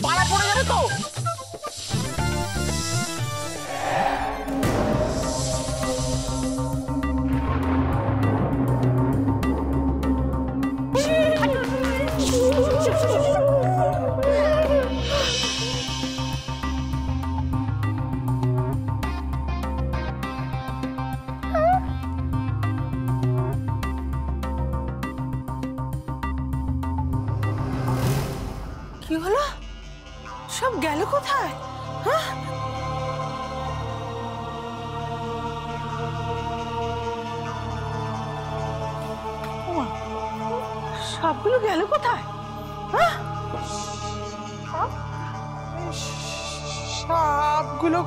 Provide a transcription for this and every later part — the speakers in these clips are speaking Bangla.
পাড়া পড়ে যাবে তো। কি হলো? সব গেল কোথায়? হ্যাঁ, সবগুলো গেল কোথায়? হ্যাঁ, সবগুলো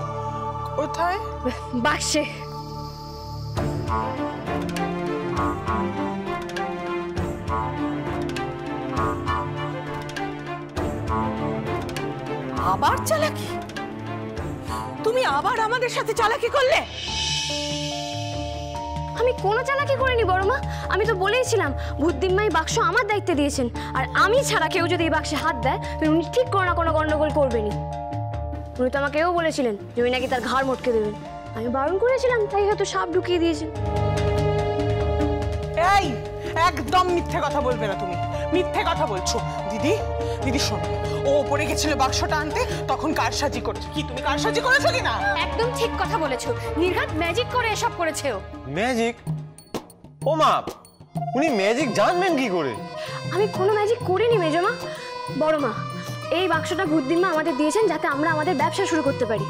কোথায়? বাক্সে। আবার চালাকি? তুমি আবার আমাদের সাথে চালাকি করলে? আমি কোনো চালাকি করিনি বড় মা। আমি তো বলেইছিলাম বুদ্ধিমাই বাক্স আমার দায়িত্বে দিয়েছেন, আর আমি ছাড়া কেউ যদি এই বাক্সে হাত দেয় তাহলে উনি ঠিক কোনো না কোনো গন্ডগোল করবেনই। উনি তো আমাকেও বলেছিলেন যে উনি নাকি তার ঘাড় মটকে দেবেন। আমি বারণ করেছিলাম, তাই হয়তো সাপ ঢুকিয়ে দিয়েছেন। এই একদম মিথ্যে কথা বলবে না, তুমি মিথ্যে কথা বলছো। দিদি, দিদি শোনো, ও ওপরে গেছিল বাক্সটা আনতে, তখন কারসাজি করেছো। কি তুমি কারসাজি করেছো কিনা? একদম ঠিক কথা বলেছো। নির্ঘাত ম্যাজিক করে এসব করেছে ও। ম্যাজিক? ও মা, উনি ম্যাজিক জানবেন কি করে? আমি কোনো ম্যাজিক করিনি মেজমা। বড় মা, এই বাক্সটা বুদ্ধিমা আমাদের দিয়েছেন যাতে আমরা আমাদের ব্যবসা শুরু করতে পারি।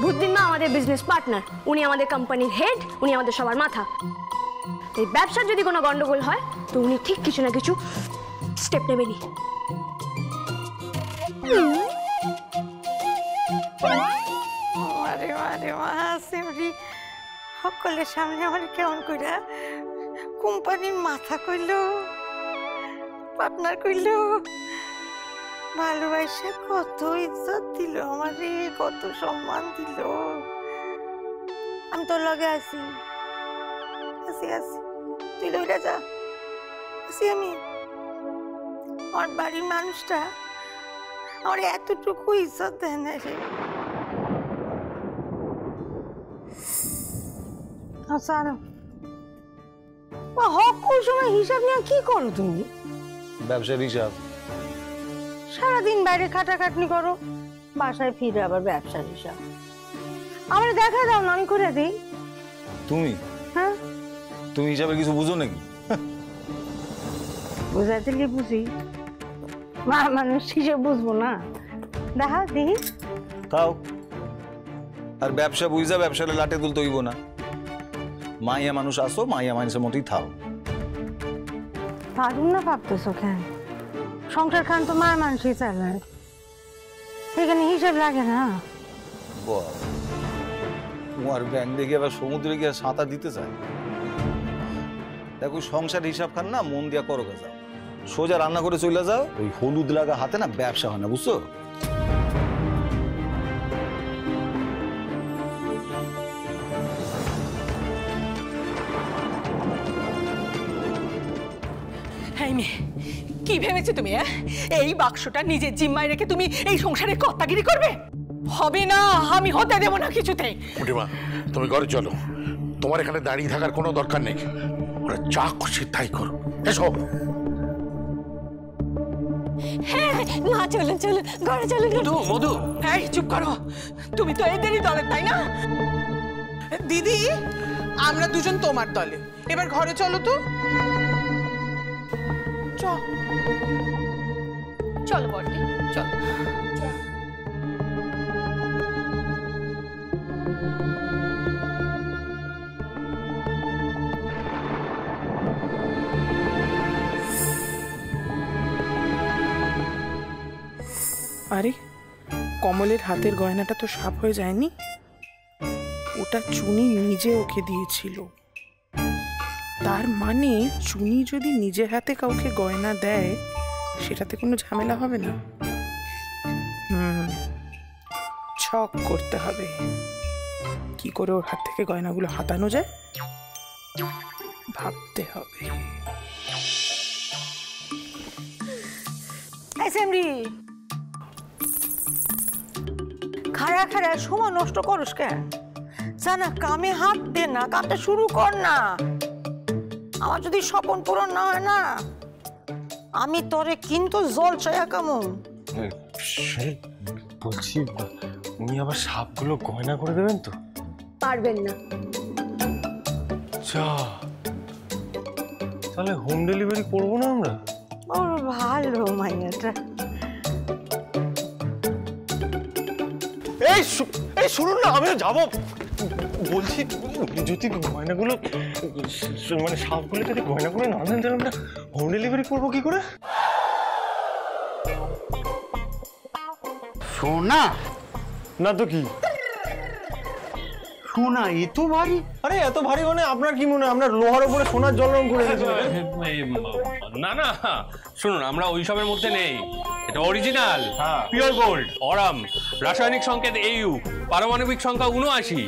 বুদ্ধিমা আমাদের বিজনেস পার্টনার, উনি আমাদের কোম্পানির হেড, উনি আমাদের সবার মাথা। এই ব্যবসার যদি কোনো গন্ডগোল হয় তো উনি ঠিক কিছু না কিছু স্টেপ নেবেনই। আরে আরে মা, সিমরি সকলের সামনে আমার কেমন কইরা কোম্পানির মাথা কইলো, পার্টনার কইলো, ভালোবাসা কত ইজ্জত দিল আমারে, কত সম্মান দিল। আমি তোর লগে আছি, আছি আছি, তুই লইরা যা, আছি আমি। আমার বাড়ির মানুষটা আমার এতটুকু ইজ্জত দেয় না রে। সময় হিসাব নিয়ে কি করো তুমি? ব্যবসার হিসাব। সারাদিন বাইরে খাটাখাটনি করো, বাসায় ফিরে আবার ব্যবসার হিসাব। আমার দেখা দাও না, আমি করে দিই। তুমি? হ্যাঁ, তুমি হিসাবে কিছু বুঝো নাকি? বুঝাইতে গিয়ে বুঝি, মা মানুষ হিসেবে বুঝবো না? দেখা দেখি তাও। আর ব্যবসা বুঝা ব্যবসাটা লাটে তুলতে হইব না। মাইয়া মানুষ আসো, মাইয়া মানুষের মতোই থাও। পারুন না ভাবতেছো কেন? সংসার খান তো মায়ের মানুষই চালায়, এখানে হিসাব লাগে না। তোমার ব্যাংক দেখে আবার সমুদ্রে গিয়ে সাঁতার দিতে চায়। দেখো, সংসার হিসাব খান না, মন দিয়া করো যাও, সোজা রান্না করে চলে যাও। ওই হলুদ লাগা হাতে না ব্যবসা হয় না, বুঝছো? কি ভেবেছো তুমি? এই বাক্সটা নিজের জিম্মায় রেখে তুমি এই সংসারে কর্তাগিরি করবে? হবে না, আমি হতে দেব না কিছুতে। বুটিমা, তুমি ঘরে চলো, তোমার এখানে দাঁড়িয়ে থাকার কোনো দরকার নেই। ওরা যা খুশি তাই করো, এসো। হ্যাঁ মা, চলুন চলুন, ঘরে চলুন। মধু, মধু, এই চুপ করো। তুমি তো এদেরই দলের, তাই না? দিদি, আমরা দুজন তোমার দলে, এবার ঘরে চলো তো। চলো বড়দি, চলো। আরে, কমলের হাতের গয়নাটা তো সাপ হয়ে যায়নি? ওটা চুনি নিজে ওকে দিয়েছিল। তার মানে চুনি যদি নিজে হাতে কাউকে গয়না দেয় সেটাতে কোনো ঝামেলা হবে না। ছক করতে হবে, কি করে ওর হাত থেকে গয়নাগুলো হাতানো যায় ভাবতে হবে। খাড়া খাড়া সময় নষ্ট করস কেন? জানা কামে হাত দে না, কামটা শুরু কর না। আমার যদি স্বপ্ন পূরণ না হয় না, আমি তোরে কিন্তু জল চায়া কামু। বলছি উনি আবার সাপগুলো গয়না করে দেবেন তো? পারবেন না। যা, তাহলে হোম ডেলিভারি করবো না আমরা? ওর ভালো মাইয়াটা। এই শুনুন না, আমিও যাবো। বলছি যদি গয়নাগুলো মানে সাপগুলো যদি গয়না করে না দেন তাহলে আমরা হোম ডেলিভারি করবো কি করে? সোনা না তো কি? সোনা এ তো ভারী। আরে এত ভারী মানে আপনার কি মনে হয় আমরা লোহার উপরে সোনার জল রং করে দিয়েছি? না না শুনুন, আমরা ওইসবের মধ্যে নেই। এটা অরিজিনাল পিওর গোল্ড, অরাম, রাসায়নিক সংকেত AU, পারমাণবিক সংখ্যা 79,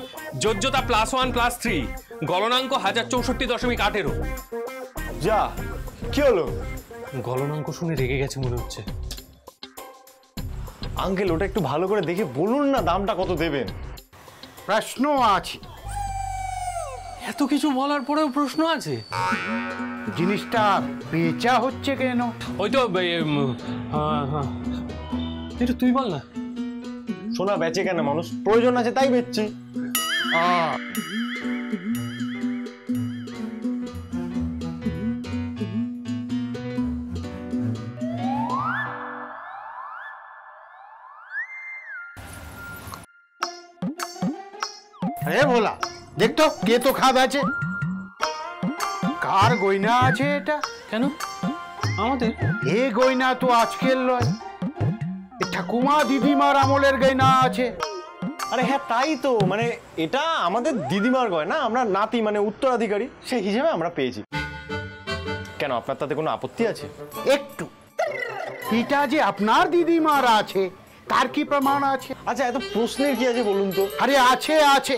যোজ্যতা +1+3, গলনাঙ্ক 1064.18। যা, কি হলো? গলনাঙ্ক শুনে রেগে গেছে মনে হচ্ছে। আঙ্কেল ওটা একটু ভালো করে দেখে বলুন না দামটা কত দেবেন। প্রশ্ন আছে। এত কিছু বলার পরেও প্রশ্ন আছে? জিনিসটা বেচা হচ্ছে কেন? ওই তো এটা তুই বল না। সোনা বেচে কেন মানুষ? প্রয়োজন আছে তাই বেচছি। আরে ভোলা, দেখ তো কে তো খাদ আছে, কার গয়না আছে এটা? কেন আমাদের? এ গয়না তো আজকের লয়, এ ঠাকুমা দিদিমার আমলের গয়না আছে। আরে হ্যাঁ তাই তো, মানে এটা আমাদের দিদিমার গয়না, আমরা নাতি মানে উত্তরাধিকারী, সেই হিসেবে আমরা পেয়েছি। কেন আপনার তাতে কোনো আপত্তি আছে? একটু। এটা যে আপনার দিদিমার আছে তার কি প্রমাণ আছে? আচ্ছা এত প্রশ্নের কি আছে বলুন তো? আরে আছে আছে,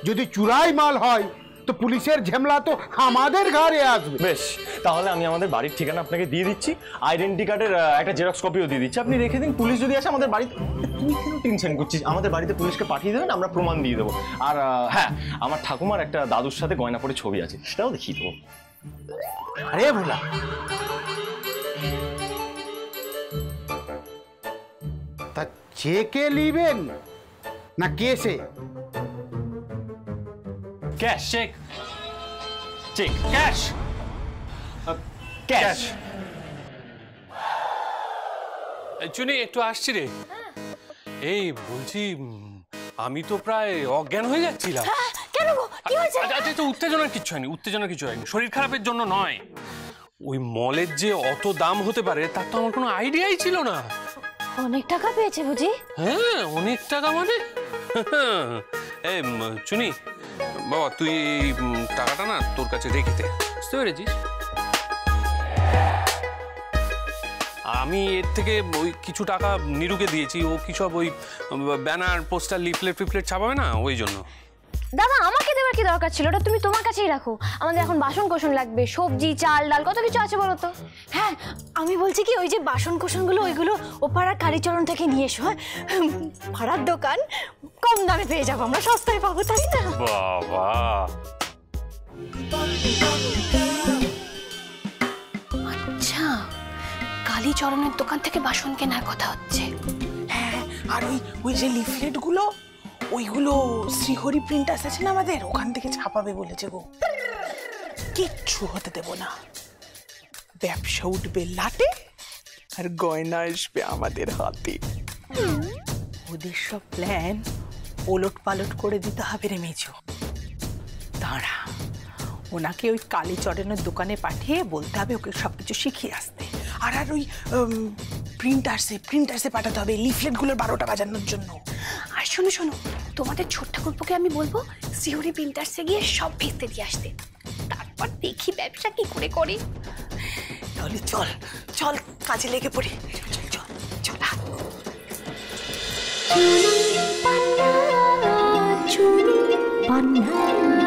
যদি চুরাই মাল হয় তো পুলিশের ঝামেলা তো আমাদের ঘরে আসবে। বেশ, তাহলে আমি আমাদের বাড়ির ঠিকানা আপনাকে দিয়ে দিচ্ছি, আইডেন্টি কার্ডের একটা জেরক্স কপিও দিয়ে দিচ্ছি, আপনি রেখে দিন। পুলিশ যদি আসে আমাদের বাড়িতে, তুই কেন টেনশন করছিস? আমাদের বাড়িতে পুলিশকে পাঠিয়ে দেবেন, আমরা প্রমাণ দিয়ে দেবো। আর হ্যাঁ, আমার ঠাকুমার একটা দাদুর সাথে গয়না পরে ছবি আছে, সেটাও দেখিয়ে দেবো। আরে ভোলা, তা চেকে নিবেন না কেসে? Cash. Cheque cheque. Cash cash. Chuni একটু আসছি রে। এই বলছি আমি তো প্রায় অজ্ঞান হয়ে যাচ্ছিলাম। কেন গো, কি হয়েছে? আচ্ছা তো উত্তেজনার কিছু হয়নি, উত্তেজনার কিছু হয়নি, শরীর খারাপের জন্য নয়। ওই মলের যে অত দাম হতে পারে তার তো আমার কোনো আইডিয়াই ছিল না। অনেক টাকা পেয়েছে বুঝি? হ্যাঁ অনেক টাকা মানে। এই চুনি বাবা, তুই টাকাটা না তোর কাছে রেখে দে, বুঝতে পেরেছিস? আমি এর থেকে ওই কিছু টাকা নিরুকে দিয়েছি, ও কি সব ওই ব্যানার পোস্টার লিফলেট ফিফলেট ছাপাবে না, ওই জন্য। দাদা আমাকে দেওয়ার কি দরকার ছিল? ওটা তুমি তোমার কাছেই রাখো। আমাদের এখন বাসন কোসন লাগবে, সবজি চাল ডাল কত কিছু আছে বলো তো। হ্যাঁ আমি বলছি কি, ওই যে বাসন কোসনগুলো ওইগুলো ওপাড়ার কালীচরণ থেকে নিয়ে এসো। ভাড়ার দোকান, কম দামে পেয়ে যাবো আমরা, সস্তায় পাবো, তাই না? বাবা আচ্ছা, কালীচরণের দোকান থেকে বাসন কেনার কথা হচ্ছে। হ্যাঁ, আর ওই যে লিফলেট গুলো, ওইগুলো শ্রীহরি প্রিন্টার্স আছে না আমাদের, ওখান থেকে ছাপাবে বলেছে গো। কিচ্ছু হতে দেব না, ব্যবসা উঠবে লাটে আর গয়না আসবে আমাদের হাতে। ওদের সব প্ল্যান ওলট পালট করে দিতে হবে রে মেজো। দাঁড়া, ওনাকে ওই কালীচরণের দোকানে পাঠিয়ে বলতে হবে ওকে সবকিছু শিখিয়ে আসতে। আর ওই প্রিন্টার্সে পাঠাতে হবে লিফলেটগুলোর 12টা বাজানোর জন্য। আর শোনো শোনো, তোমাদের ছোট ঠাকুরপোকে আমি বলবো সিওরি প্রিন্টার্সে গিয়ে সব ভেস্তে দিয়ে আসতে, তারপর দেখি ব্যবসা কি করে করে। তাহলে চল চল কাজে লেগে পড়ি, চল চল চল। চুনি পান্না